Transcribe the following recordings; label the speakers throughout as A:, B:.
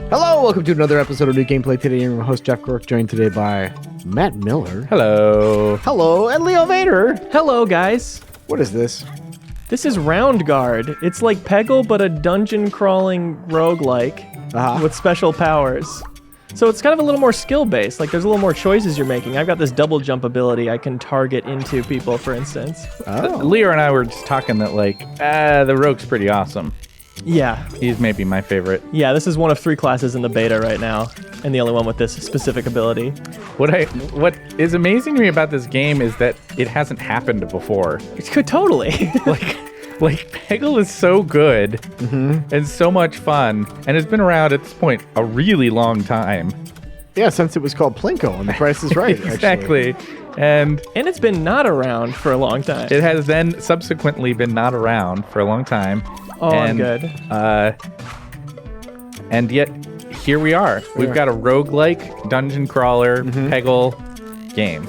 A: Hello, welcome to another episode of New Gameplay Today. I'm your host, Jeff Cork, joined today by Matt Miller.
B: Hello.
A: Hello, and Leo Vader.
C: Hello, guys.
A: What is this?
C: This is Roundguard. It's like Peggle, but a dungeon-crawling roguelike with special powers. So it's kind of a little more skill-based. Like, there's a little more choices you're making. I've got this double jump ability I can target into people, for instance.
A: Oh.
B: Leo and I were just talking that, the rogue's pretty awesome.
C: Yeah.
B: He's maybe my favorite.
C: Yeah, this is one of 3 classes in the beta right now, and the only one with this specific ability.
B: What is amazing to me about this game is that it hasn't happened before.
C: It's good, totally.
B: Like Peggle is so good and so much fun, and it's been around at this point a really long time.
A: Yeah, since it was called Plinko, and the price is right.
B: Exactly. And
C: it's been not around for a long time.
B: it has then subsequently been not around for a long time.
C: Oh, I'm good.
B: And yet, here we are. We've got a roguelike, dungeon crawler, Peggle game.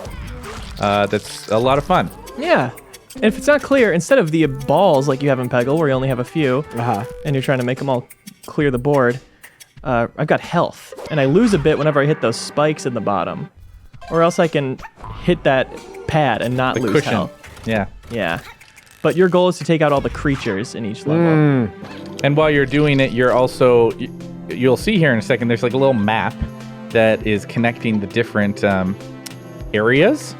B: That's a lot of fun.
C: Yeah. And if it's not clear, instead of the balls like you have in Peggle, where you only have a few, and you're trying to make them all clear the board, I've got health. And I lose a bit whenever I hit those spikes in the bottom. Or else I can hit that pad and not lose
B: cushion.
C: health.
B: Yeah.
C: Yeah. But your goal is to take out all the creatures in each level.
B: And while you're doing it, you're also, you'll see here in a second, there's like a little map that is connecting the different areas.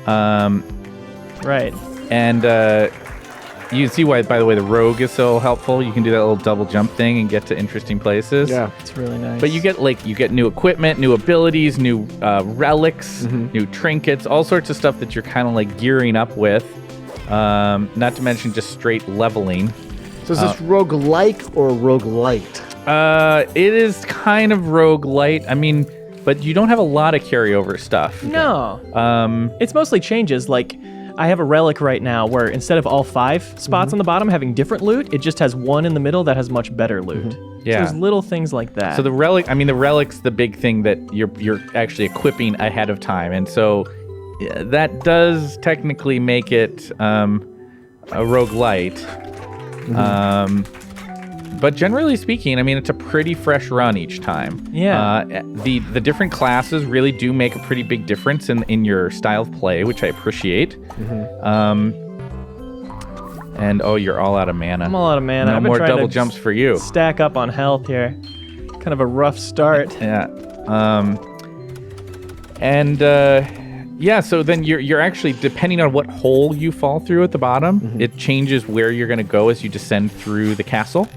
C: Right.
B: And you can see why, by the way, the rogue is so helpful. You can do that little double jump thing and get to interesting places.
A: Yeah.
C: It's really nice.
B: But you get new equipment, new abilities, new relics, new trinkets, all sorts of stuff that you're kind of like gearing up with. Not to mention just straight leveling.
A: So is this roguelike or roguelite?
B: It is kind of roguelite. I mean, but you don't have a lot of carryover stuff.
C: No. It's mostly changes. Like, I have a relic right now where instead of all 5 spots on the bottom having different loot, it just has one in the middle that has much better loot.
B: Yeah.
C: So there's little things like that.
B: So the relic's the big thing that you're actually equipping ahead of time, and so that does technically make it a roguelite. But generally speaking, I mean, it's a pretty fresh run each time.
C: Yeah.
B: The different classes really do make a pretty big difference in your style of play, which I appreciate. And you're all out of mana.
C: I'm all out of mana.
B: No
C: I've been
B: more
C: trying
B: double
C: to
B: jumps for you.
C: Stack up on health here. Kind of a rough start.
B: Yeah. So then you're actually, depending on what hole you fall through at the bottom, it changes where you're going to go as you descend through the castle.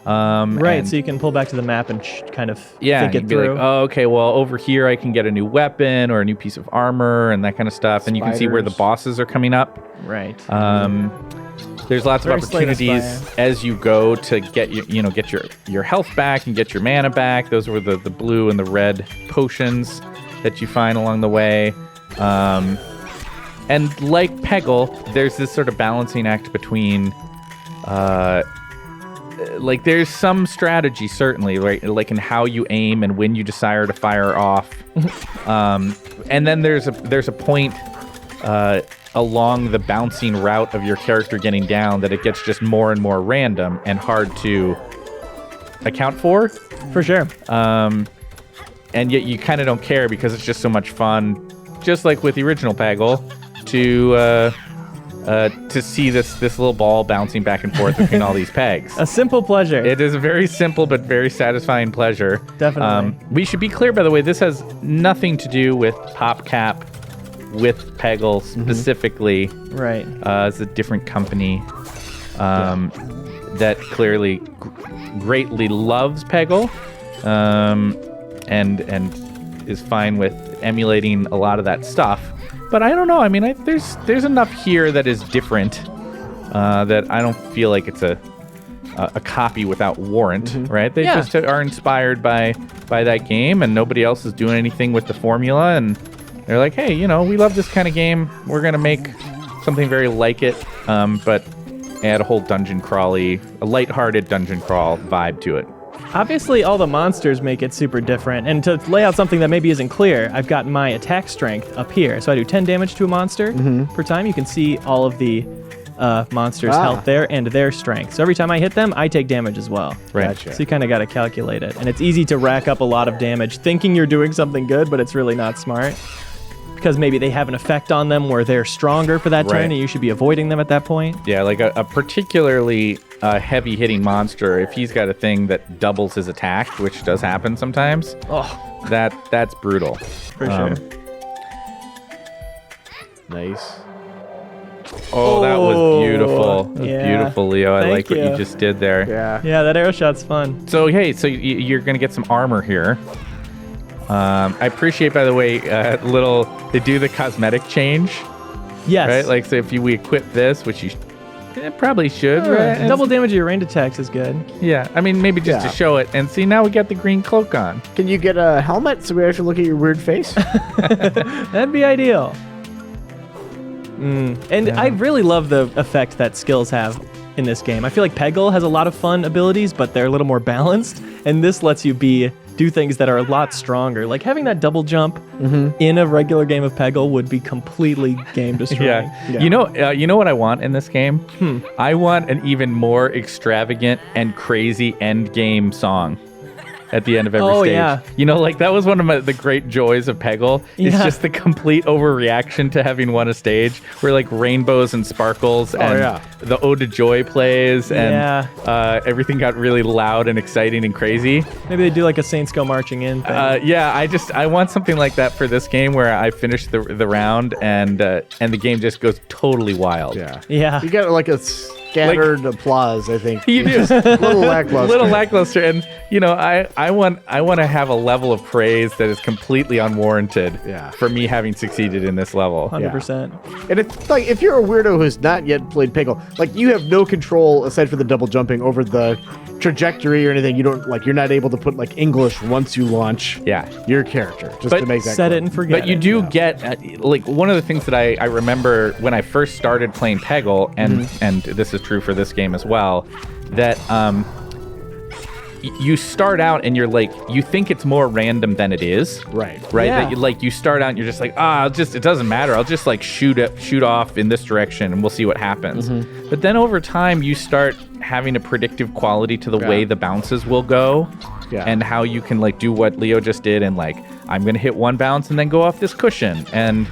C: Right, so you can pull back to the map and kind of think it
B: be
C: through.
B: like, oh, okay, well, over here I can get a new weapon or a new piece of armor and that kind of stuff. And you can see where the bosses are coming up.
C: Right.
B: There's lots
C: Very
B: of opportunities as you go to get get your health back and get your mana back. Those were the blue and the red potions that you find along the way. And like Peggle, there's this sort of balancing act between there's some strategy, certainly, right? Like in how you aim and when you decide to fire off. And then there's a point along the bouncing route of your character getting down that it gets just more and more random and hard to account for.
C: For sure.
B: And yet you kind of don't care because it's just so much fun, just like with the original Peggle, to see this little ball bouncing back and forth between all these pegs.
C: A simple pleasure.
B: It is a very simple but very satisfying pleasure.
C: Definitely.
B: We should be clear, by the way, this has nothing to do with PopCap, with Peggle specifically.
C: Right.
B: It's a different company that clearly greatly loves Peggle and is fine with emulating a lot of that stuff. But I don't know. I mean, there's enough here that is different that I don't feel like it's a copy without warrant, right? They just are inspired by that game, and nobody else is doing anything with the formula, and they're like, hey, we love this kind of game. We're gonna make something very like it, but add a whole a lighthearted dungeon crawl vibe to it.
C: Obviously, all the monsters make it super different, and to lay out something that maybe isn't clear, I've got my attack strength up here. So I do 10 damage to a monster per time. You can see all of the monsters' health there and their strength. So every time I hit them, I take damage as well.
B: Right.
A: Gotcha.
C: So you kind of got to calculate it. And it's easy to rack up a lot of damage thinking you're doing something good, but it's really not smart. Because maybe they have an effect on them where they're stronger for that turn and you should be avoiding them at that point.
B: Yeah, like a particularly heavy-hitting monster, if he's got a thing that doubles his attack, which does happen sometimes, that's brutal.
C: For sure.
A: Nice.
B: Oh, that was beautiful. That was beautiful, Leo. I like what you just did there.
C: Yeah, that arrow shot's fun.
B: So, hey, you're going to get some armor here. I appreciate, by the way, they do the cosmetic change.
C: Yes.
B: Right? Like, so if we equip this, which you probably should, right?
C: Double damage of your ranged attacks is good.
B: Yeah, I mean, maybe just to show it. And see, now we got the green cloak on.
A: Can you get a helmet so we actually look at your weird face?
C: That'd be ideal. And I really love the effect that skills have in this game. I feel like Peggle has a lot of fun abilities, but they're a little more balanced. And this lets you do things that are a lot stronger. Like having that double jump in a regular game of Peggle would be completely game destroying.
B: Yeah. You know what I want in this game? I want an even more extravagant and crazy end game song at the end of every stage.
C: Yeah.
B: You know, like that was one of the great joys of Peggle. It's just the complete overreaction to having won a stage where like rainbows and sparkles and the Ode to Joy plays and everything got really loud and exciting and crazy.
C: Maybe they do like a Saints Go Marching In thing.
B: I want something like that for this game where I finish the round and the game just goes totally wild.
C: Yeah.
A: You got like a scattered applause, I think.
B: You do.
A: Little lackluster.
B: And I want to have a level of praise that is completely unwarranted for me having succeeded in this level.
C: 100%.
A: And it's like if you're a weirdo who's not yet played Peggle, like you have no control aside from the double jumping over the trajectory or anything. You're not able to put like English once you launch your character to make that
C: set it and forget.
B: But you do get like one of the things that I remember when I first started playing Peggle, and this is true for this game as well, that you start out and you're like, you think it's more random than it is. Right.
C: Yeah.
B: That you start out and you're just like, it doesn't matter. I'll just like shoot off in this direction and we'll see what happens. But then over time you start having a predictive quality to the way the bounces will go. And how you can like do what Leo just did and like, I'm going to hit one bounce and then go off this cushion. And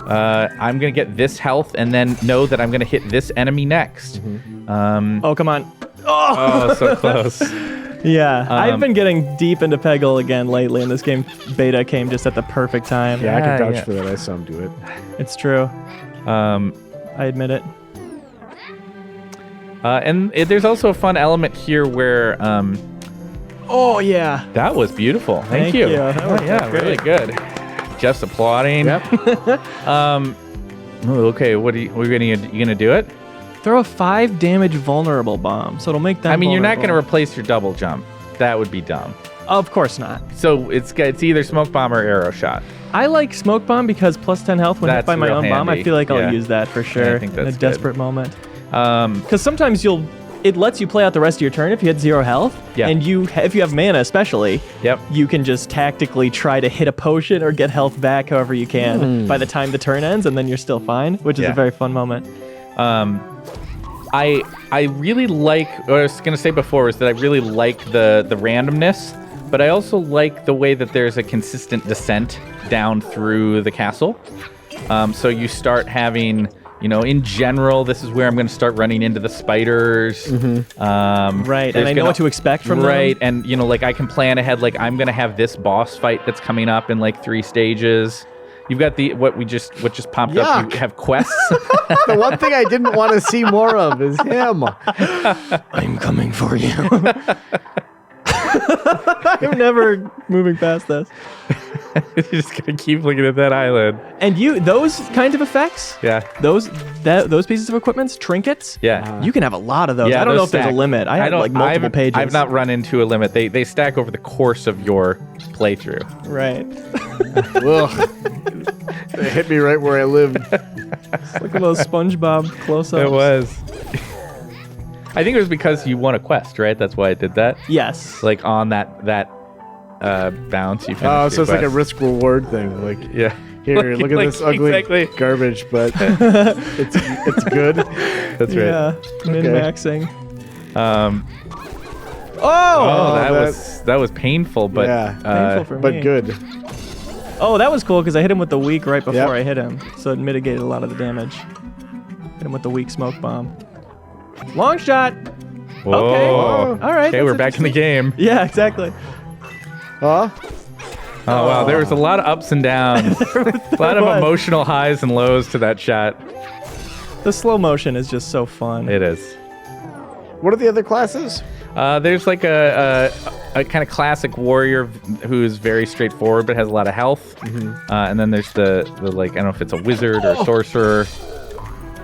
B: I'm going to get this health and then know that I'm going to hit this enemy next.
C: Oh, come on.
B: Oh, so close.
C: Yeah, I've been getting deep into Peggle again lately, and this game beta came just at the perfect time.
A: Yeah, I can vouch for that. I saw him do it.
C: It's true. I admit it.
B: And there's also a fun element here where...
C: oh, yeah.
B: That was beautiful. Thank you.
C: That was
B: really good. Just applauding.
A: Yep.
B: Okay, what are you gonna do it?
C: Throw a 5 damage vulnerable bomb, so it'll make them
B: you're not
C: vulnerable.
B: going to replace your double jump. That would be dumb.
C: Of course not.
B: So it's either smoke bomb or arrow shot.
C: I like smoke bomb because plus 10 health when hit by my own bomb. I feel like I'll use that for sure
B: Yeah, I think that's
C: in a desperate moment.
B: Because
C: Because sometimes it lets you play out the rest of your turn if you hit 0 health.
B: Yeah.
C: And if you have mana especially, you can just tactically try to hit a potion or get health back however you can by the time the turn ends, and then you're still fine, which is a very fun moment.
B: I really like, what I was going to say before is that I really like the randomness, but I also like the way that there's a consistent descent down through the castle. So you start having, in general, this is where I'm going to start running into the spiders.
C: Right, and I know what to expect from them.
B: Right, and, like I can plan ahead, like I'm going to have this boss fight that's coming up in like 3 stages. You've got what just popped up. You have quests.
A: The one thing I didn't want to see more of is him.
C: I'm coming for you. I'm never moving past this.
B: You're just gonna keep looking at that island.
C: And those kinds of effects, those pieces of equipment, trinkets, you can have a lot of those. I don't know if there's a limit. I have like multiple pages.
B: I've not run into a limit. They stack over the course of your playthrough.
C: Right.
A: It hit me right where I lived.
C: It's like a little SpongeBob close-ups.
B: It was. I think it was because you won a quest, right? That's why I did that.
C: Yes.
B: Like on that bounce, you finished
A: Oh, so
B: your
A: it's like a
B: quest.
A: risk-reward thing. Like, Here, look at
B: Like,
A: this ugly
B: exactly.
A: garbage, but it's good.
B: That's right.
C: Yeah, min-maxing.
B: Oh, that was painful, but
C: Painful for
A: but
C: me.
A: good.
C: Oh, that was cool because I hit him with the weak right before
A: Yep.
C: I hit him, so it mitigated a lot of the damage. Hit him with the weak smoke bomb. Long shot.
B: Whoa.
C: Okay. All right.
B: Okay,
C: that's
B: we're back in the
C: interesting.
B: game.
C: Yeah, exactly.
A: Huh?
B: Oh, wow, there was a lot of ups and downs. A lot of
C: was.
B: emotional highs and lows to that shot.
C: The slow motion is just so fun.
B: It is.
A: What are the other classes?
B: There's like a kind of classic warrior who's very straightforward but has a lot of health. And then there's the like, I don't know if it's a wizard or a sorcerer.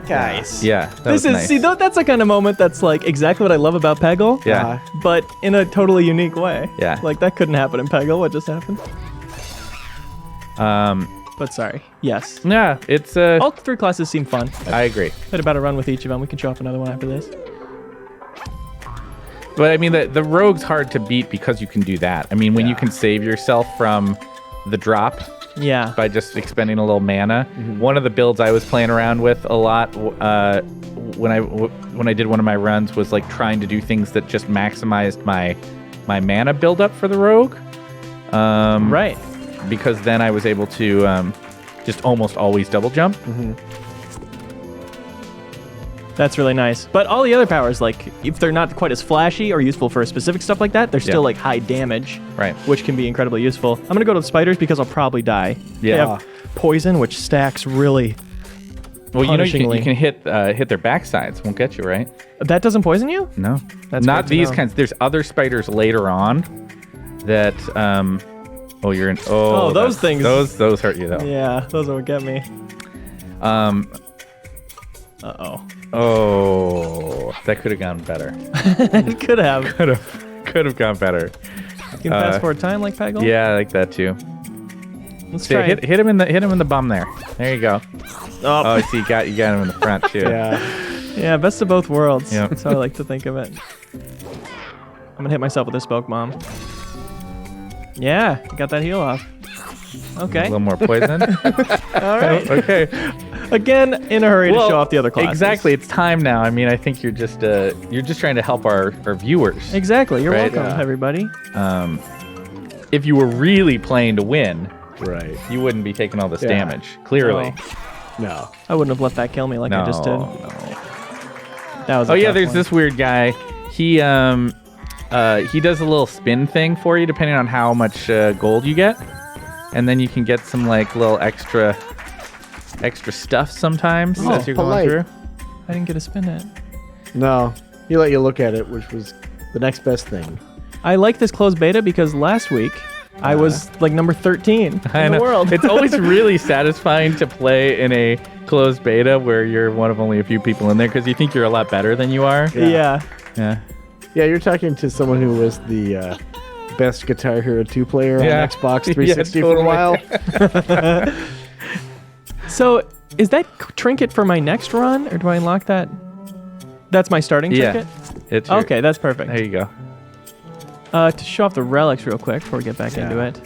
C: Guys.
B: Yeah, that
C: This
B: was
C: is
B: nice.
C: see that's the kind of moment that's like exactly what I love about Peggle.
B: Yeah.
C: But in a totally unique way.
B: Yeah.
C: Like that couldn't happen in Peggle. What just happened? But sorry. Yes.
B: Yeah, it's
C: All three classes seem fun.
B: I agree.
C: Had about a run with each of them. We can show off another one after this.
B: But I mean, the rogue's hard to beat because you can do that. I mean, when you can save yourself from the drop
C: Yeah.
B: by just expending a little mana. One of the builds I was playing around with a lot when I did one of my runs was like trying to do things that just maximized my mana buildup for the rogue.
C: Right.
B: Because then I was able to just almost always double jump.
C: That's really nice. But all the other powers, like, if they're not quite as flashy or useful for specific stuff like that, they're still, like, high damage.
B: Right.
C: Which can be incredibly useful. I'm going to go to the spiders because I'll probably die. They
B: Yeah.
C: have poison, which stacks really
B: Well, you know, you
C: punishingly.
B: can hit their backsides. Won't get you, right?
C: That doesn't poison you?
B: No.
C: That's
B: Not
C: good to
B: these
C: know.
B: kinds. There's other spiders later on that, oh, you're in,
C: Oh, those things.
B: Those hurt you, though.
C: Yeah, those will get me. Uh-oh.
B: Oh, that could have gone better.
C: It could have.
B: Could have gone better.
C: You can fast forward time like Peggle?
B: Yeah, I like that too.
C: Let's
B: See,
C: try
B: hit him in the bum there. There you go.
C: Oh,
B: Oh, I see, you got him in the front too.
C: yeah, best of both worlds.
B: Yep.
C: That's how I like to think of it. I'm gonna hit myself with a smoke bomb. Yeah, got that heal off.
B: A
C: Okay.
B: little more poison.
C: All right.
B: Okay.
C: Again, in a hurry to show off the other classes.
B: Exactly. It's time now. I mean, I think you're just trying to help our viewers.
C: Exactly. You're
B: Right,
C: welcome,
A: yeah.
C: everybody.
B: If you were really playing to win,
A: Right.
B: you wouldn't be taking all this
A: Yeah.
B: damage. Clearly.
A: No.
C: I wouldn't have let that kill me like
B: No.
C: I just did.
B: No.
C: That was.
B: Oh
C: a
B: yeah,
C: tough
B: there's
C: one.
B: this weird guy. He does a little spin thing for you depending on how much gold you get, and then you can get some like little extra stuff sometimes
A: Oh,
B: as you're
A: polite.
B: going through.
C: I didn't get a spin at.
A: No. He let you look at it, which was the next best thing.
C: I like this closed beta because last week I was like number 13 in the world.
B: It's always really satisfying to play in a closed beta where you're one of only a few people in there because you think you're a lot better than you are.
C: Yeah.
B: Yeah.
A: Yeah, you're talking to someone who was the best Guitar Hero 2 player
B: Yeah.
A: on Xbox
B: Yeah,
A: 360 for a
B: totally.
A: while.
C: So is that trinket for my next run, or do I unlock that? That's my starting
B: Yeah.
C: trinket?
B: It's your-
C: Okay, that's perfect.
B: There you go.
C: To show off the relics real quick before we get back into it.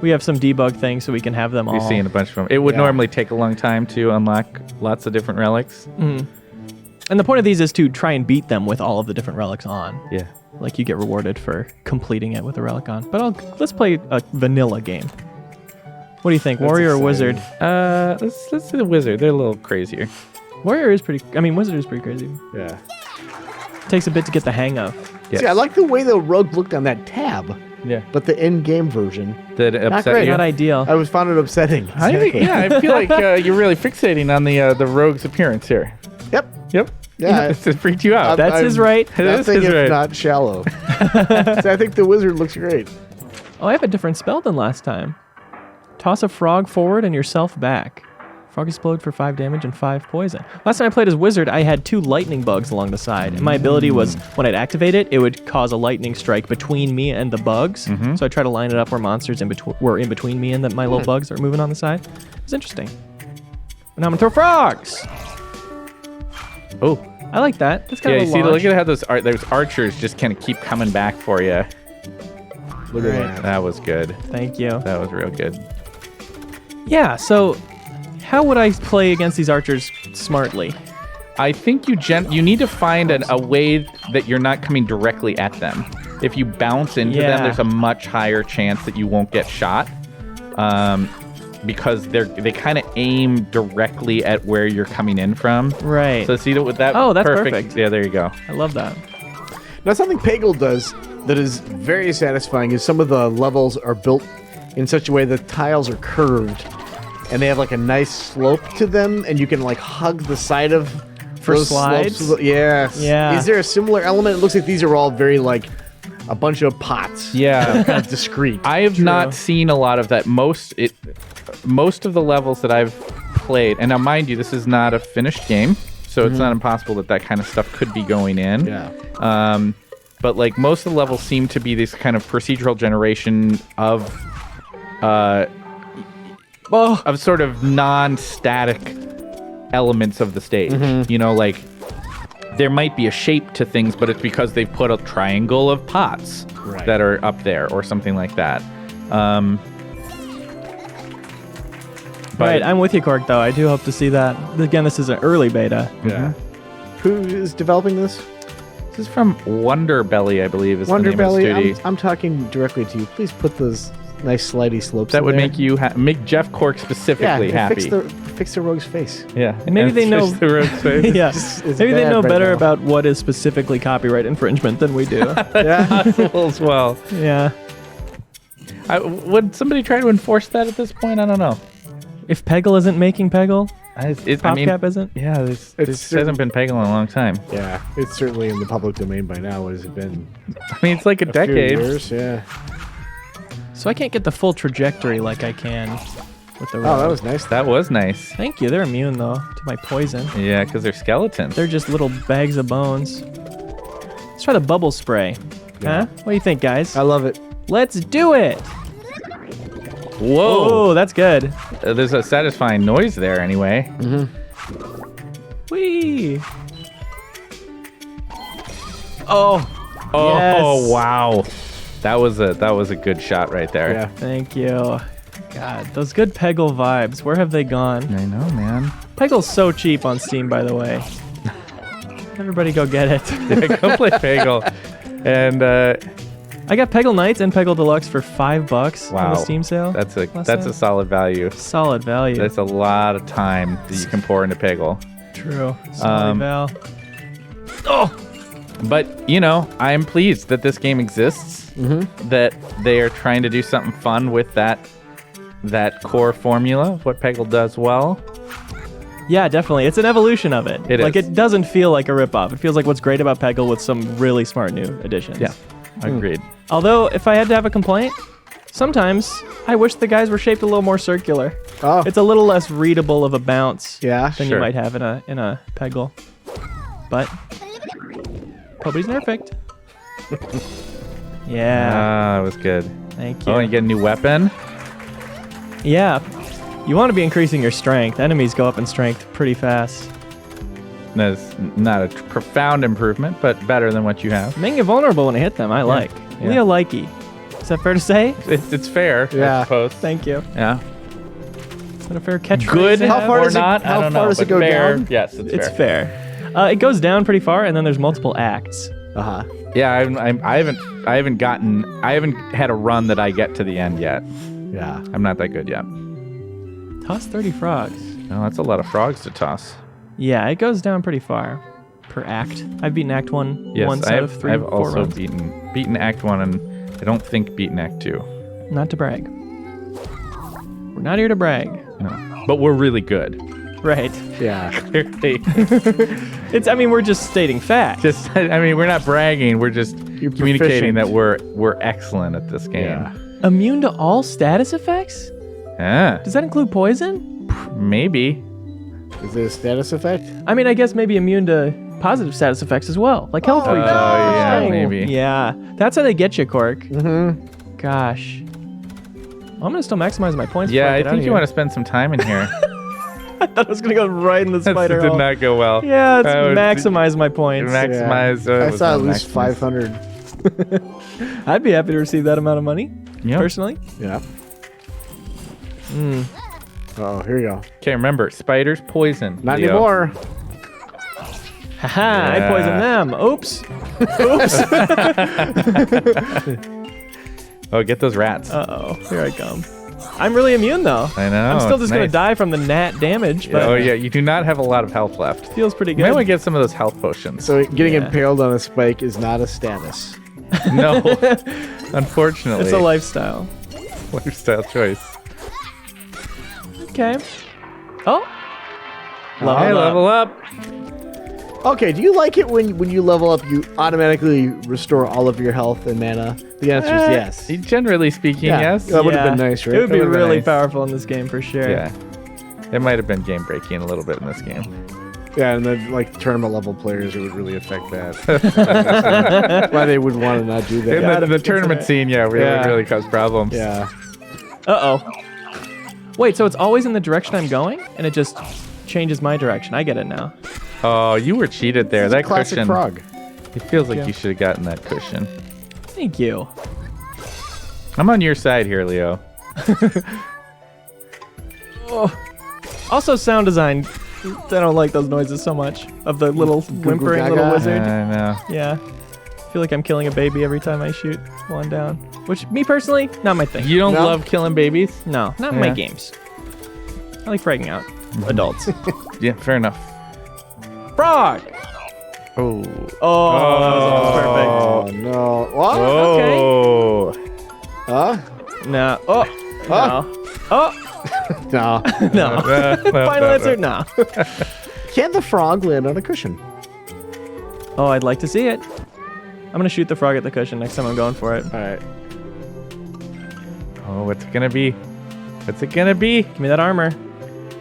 C: We have some debug things so we can have them all.
B: You're seeing a bunch of them. It would
A: Yeah.
B: normally take a long time to unlock lots of different relics.
C: And the point of these is to try and beat them with all of the different relics on.
B: Yeah.
C: Like you get rewarded for completing it with a relic on. But let's play a vanilla game. What do you think,
A: That's
C: warrior or
A: exciting.
C: wizard?
B: Let's do the wizard. They're a little crazier.
C: Warrior is pretty. I mean, wizard is pretty crazy.
A: Yeah.
C: Takes a bit to get the hang of.
B: Yes.
A: See, I like the way the rogue looked on that tab,
B: Yeah.
A: but the in-game version,
B: Did it upset
A: great.
B: you?
C: Not ideal.
A: I found it upsetting.
B: I feel like you're really fixating on the rogue's appearance here.
A: Yep.
B: Yep.
A: Yeah.
B: It freaked you out.
C: That's his right.
B: That
A: Nothing
B: is
A: if
B: right.
A: not shallow. See, I think the wizard looks great.
C: Oh, I have a different spell than last time. Toss a frog forward and yourself back. Frog explode for 5 damage and 5 poison. Last time I played as wizard, I had 2 lightning bugs along the side. And my ability was, when I'd activate it, it would cause a lightning strike between me and the bugs. So I try to line it up where monsters were in between me and my little bugs that were moving on the side. It was interesting. But now I'm gonna throw frogs!
B: Oh.
C: I like that. That's kind
B: Yeah,
C: of
B: you
C: a
B: see,
C: launch.
B: look at how those archers just kind of keep coming back for you.
A: Look at
C: Right.
A: that.
B: That was good.
C: Thank you.
B: That was real good.
C: Yeah, so how would I play against these archers smartly?
B: I think you need to find a way that you're not coming directly at them. If you bounce into them, there's a much higher chance that you won't get shot. Because they kind of aim directly at where you're coming in from.
C: Right.
B: So see that with that.
C: Oh, that's perfect.
B: Yeah, there you go.
C: I love that.
A: Now, something Peggle does that is very satisfying is some of the levels are built in such a way that tiles are curved, and they have like a nice slope to them, and you can like hug the side of
C: For
A: those
C: slides?
A: slopes. Yes.
C: Yeah.
A: Is there a similar element? It looks like these are all very like a bunch of pots.
B: Yeah.
A: Kind of discreet.
B: I have not seen a lot of that. Most of the levels that I've played, and now mind you, this is not a finished game, so it's not impossible that kind of stuff could be going in.
A: Yeah.
B: But like most of the levels seem to be this kind of procedural generation of sort of non-static elements of the stage. You know, like there might be a shape to things, but it's because they've put a triangle of pots that are up there or something like that.
C: Right, I'm with you, Cork, though. I do hope to see that. Again, this is an early beta.
A: Yeah. Who is developing this?
B: This is from Wonderbelly, I believe, is the name of the studio.
A: Wonderbelly, I'm talking directly to you. Please put those nice slidey slopes
B: That
A: in
B: would
A: there.
B: make you make Jeff Cork specifically happy.
A: Fix the rogue's face.
B: Yeah,
C: And maybe they know.
B: fix the rogue's face.
C: Yeah,
A: It's
C: maybe they
A: bad
C: know
A: right
C: better
A: now.
C: about what is specifically copyright infringement than we do.
A: Yeah.
B: Possible as well.
C: Yeah.
B: Would somebody try to enforce that at this point? I don't know.
C: If Peggle isn't making Peggle,
B: I mean,
C: PopCap isn't.
B: yeah, this hasn't been Peggle in a long time.
A: Yeah. It's certainly in the public domain by now. What has it been?
B: I mean, it's like a
A: Few
B: decade.
A: years, yeah.
C: So I can't get the full trajectory like I can with the rogue.
A: Oh, that was nice.
B: That was nice.
C: Thank you. They're immune though to my poison.
B: Yeah, because they're skeletons.
C: They're just little bags of bones. Let's try the bubble spray.
A: Yeah.
C: Huh? What do you think, guys?
A: I love it.
C: Let's do it.
B: Whoa!
C: Oh, that's good.
B: There's a satisfying noise there, anyway.
C: Whee! Oh,
B: Oh,
C: yes.
B: wow! That was a good shot right there.
A: Yeah.
C: Thank you. God, those good Peggle vibes. Where have they gone?
B: I know, man.
C: Peggle's so cheap on Steam, by the way. Everybody go get it.
B: Yeah, go play Peggle. And
C: I got Peggle Knights and Peggle Deluxe for $5 on
B: wow,
C: the Steam sale.
B: that's
C: last
B: a
C: night.
B: solid value.
C: Solid value.
B: That's a lot of time that you can pour into Peggle.
C: True. Sorry, Val.
B: But, you know, I am pleased that this game exists, that they are trying to do something fun with that core formula of what Peggle does well.
C: Yeah, definitely. It's an evolution of it.
B: It
C: like,
B: is.
C: it doesn't feel like a ripoff. It feels like what's great about Peggle with some really smart new additions.
B: Yeah, agreed.
C: Although, if I had to have a complaint, sometimes I wish the guys were shaped a little more circular.
A: Oh.
C: It's a little less readable of a bounce
A: Yeah.
C: than
B: Sure.
C: you might have in a Peggle. But nobody's perfect. Yeah,
B: Ah, that was good.
C: thank you.
B: Oh, and you get a new weapon?
C: Yeah, you want to be increasing your strength. Enemies go up in strength pretty fast.
B: That's not a profound improvement, but better than what you have.
C: Making it vulnerable when I hit them, I like.
B: yeah.
C: Leo likey. Is that fair to say?
B: It's fair,
A: Yeah.
B: I suppose.
C: Thank you.
B: Yeah.
C: Is that a fair catchphrase?
B: Good
C: to
A: How
C: have?
A: far
B: or
A: does it-
B: not,
A: how
B: I don't
A: far
B: know.
A: does it
B: but
A: go
B: fair.
A: down?
B: Yes, it's
C: It's
B: fair.
C: fair. It goes down pretty far, and then there's multiple acts.
A: Uh-huh.
B: Yeah, I haven't had a run that I get to the end yet.
A: Yeah.
B: I'm not that good yet.
C: Toss 30 frogs.
B: No, that's a lot of frogs to toss.
C: Yeah, it goes down pretty far per act. I've beaten Act 1
B: Yes,
C: once out of 3
B: I've
C: 4
B: also
C: runs.
B: beaten Act 1, and I don't think beaten Act 2.
C: Not to brag. We're not here to brag.
B: No. But we're really good.
C: Right.
A: Yeah.
B: Clearly.
C: I mean, we're just stating facts.
B: We're not bragging. We're just communicating
A: proficient.
B: that we're excellent at this game.
A: Yeah.
C: Immune to all status effects?
B: Ah,
C: Does that include poison?
B: maybe.
A: Is it a status effect?
C: I mean, I guess maybe immune to positive status effects as well, like health regen.
B: yeah,
C: Dang.
B: maybe.
C: Yeah, that's how they get you, Cork.
A: Mm-hmm.
C: Gosh. I'm gonna still maximize my points.
B: Yeah, I
C: before I
B: think you want to spend some time in here.
C: I thought I was gonna go right in the
B: That
C: spider
B: did
C: hole.
B: not go well.
C: Yeah, let's
B: Uh,
C: maximize my points.
B: Maximize.
A: I
B: it was
A: saw at
B: not
A: least
B: maximize.
A: 500.
C: I'd be happy to receive that amount of money,
B: Yep.
C: personally.
A: Yeah. Oh, here you go.
B: Okay, remember, spiders poison.
A: Not
B: Leo.
A: anymore.
C: Haha, I poisoned them. Oops.
B: Oh, get those rats.
C: Uh-oh, here I come. I'm really immune, though.
B: I know.
C: I'm still
B: it's
C: just going
B: nice.
C: to die from the gnat damage, but
B: Oh, yeah, you do not have a lot of health left.
C: feels pretty
B: You might
C: good.
B: want to get some of those health potions.
A: So getting
C: Yeah.
A: impaled on a spike is not a status.
B: No, unfortunately.
C: It's a lifestyle.
B: lifestyle choice.
C: Okay. Oh.
B: Hey, level up.
A: Okay, do you like it when you level up, you automatically restore all of your health and mana? The answer is yes.
B: Generally speaking, yes.
A: That would have been nice, right?
C: It would be
B: That would've been
C: really
B: nice.
C: powerful in this game for sure.
B: Yeah. It might have been game breaking a little bit in this game.
A: Yeah, and then like tournament level players, it would really affect that. Why they would want to not do that.
B: In the tournament scene, yeah, we would really cause problems.
A: Yeah.
C: Uh-oh. Wait, so it's always in the direction I'm going, and it just changes my direction. I get it now.
B: Oh, you were cheated there. That
A: Classic
B: cushion.
A: frog.
B: It feels like
C: Yeah.
B: you should have gotten that cushion.
C: Thank you.
B: I'm on your side here, Leo.
C: Also, sound design. I don't like those noises so much of the little whimpering
A: gaga.
C: little wizard.
B: I know.
C: Yeah. I feel like I'm killing a baby every time I shoot one down. Which, me personally, not my thing.
B: You don't
A: No?
B: love killing babies?
C: No, not in my
B: Yeah.
C: games. I like fragging out adults.
B: Yeah, fair enough.
C: Frog!
B: Oh.
C: Oh, that was almost
A: Oh no! What?
B: Oh.
A: Huh?
C: perfect. No. Oh. No. Oh.
A: No.
C: No. Final answer, no.
A: Can the frog land on a cushion?
C: Oh, I'd like to see it. I'm going to shoot the frog at the cushion next time I'm going for it.
A: All right.
B: Oh, what's it gonna be? What's it gonna be?
C: Give me that armor.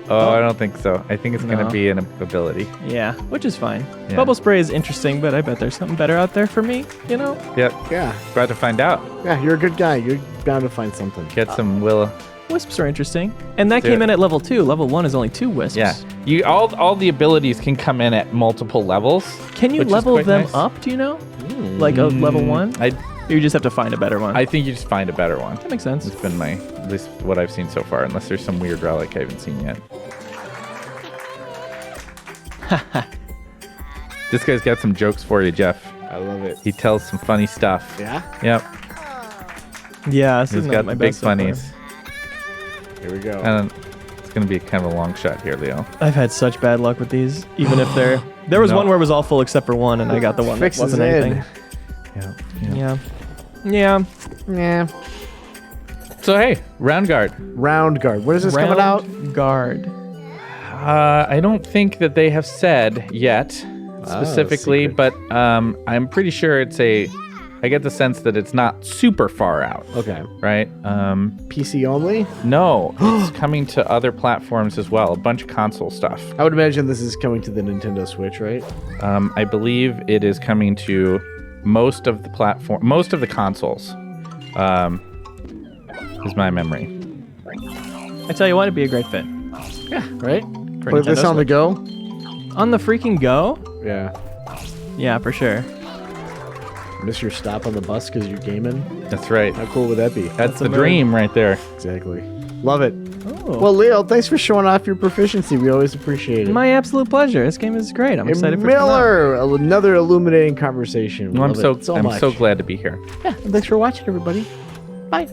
B: Oh, I don't think so. I think it's gonna
C: No.
B: be an ability.
C: Yeah, which is fine.
B: Yeah.
C: Bubble spray is interesting, but I bet there's something better out there for me, you know?
B: Yep.
A: Yeah.
B: Glad to find out.
A: Yeah. You're a good guy. You're bound to find something.
B: Get some willow.
C: Wisps are interesting. And that
B: Dude.
C: came in at level 2. Level 1 is only 2 wisps.
B: Yeah. You all the abilities can come in at multiple levels.
C: Can you
B: which is
C: level
B: quite
C: them
B: nice.
C: up, do you know? Like a level 1?
B: I
C: You just have to find a better one.
B: think you just find a better one.
C: That makes sense.
B: It's been at least what I've seen so far, unless there's some weird relic I haven't seen yet. This guy's got some jokes for you, Jeff.
A: I love it.
B: He tells some funny stuff.
A: Yeah.
B: Yep.
C: Yeah, this
B: He's
C: is
B: got
C: not my
B: the big
C: best so far.
B: funnies.
A: Here we go.
B: And it's going to be kind of a long shot here, Leo.
C: I've had such bad luck with these, even if they're... There was
B: No.
C: one where it was all full except for one, and I got the one that
A: Fixes
C: wasn't
A: in.
C: anything.
B: Yeah.
C: Yeah. Yeah.
A: Yeah.
B: So, hey, Roundguard.
A: Roundguard. When is this coming out?
C: Guard.
B: I don't think that they have said yet specifically,
A: secret.
B: but I'm pretty sure I get the sense that it's not super far out,
A: Okay.
B: right?
A: PC only?
B: No, it's coming to other platforms as well, a bunch of console stuff.
A: I would imagine this is coming to the Nintendo Switch, right?
B: I believe it is coming to most of the consoles, is my memory.
C: I tell you what, it'd be a great fit.
A: Yeah. Right?
C: For
A: Put this
C: Nintendo
A: on the
C: Switch.
A: go?
C: On the freaking go?
A: Yeah.
C: Yeah, for sure.
A: Miss your stop on the bus because you're gaming?
B: That's right.
A: How cool would that be?
B: That's the
C: a move.
B: dream right there.
A: Exactly. Love it.
C: Oh.
A: Well, Leo, thanks for showing off your proficiency. We always appreciate it.
C: My absolute pleasure. This game is great. I'm excited for it to come out.
A: Miller, another illuminating conversation. We
B: I'm
A: love it
B: I'm
A: much.
B: so glad to be here.
A: Yeah, and thanks for watching, everybody. Bye.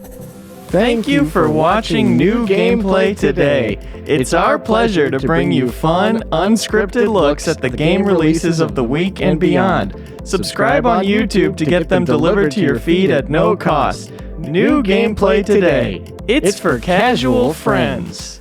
C: Thank you for watching New Gameplay today. It's our pleasure to bring you fun, unscripted looks at the game releases of the week and beyond. Subscribe on YouTube to get them delivered to your feed at no cost. New Gameplay today. It's for casual friends.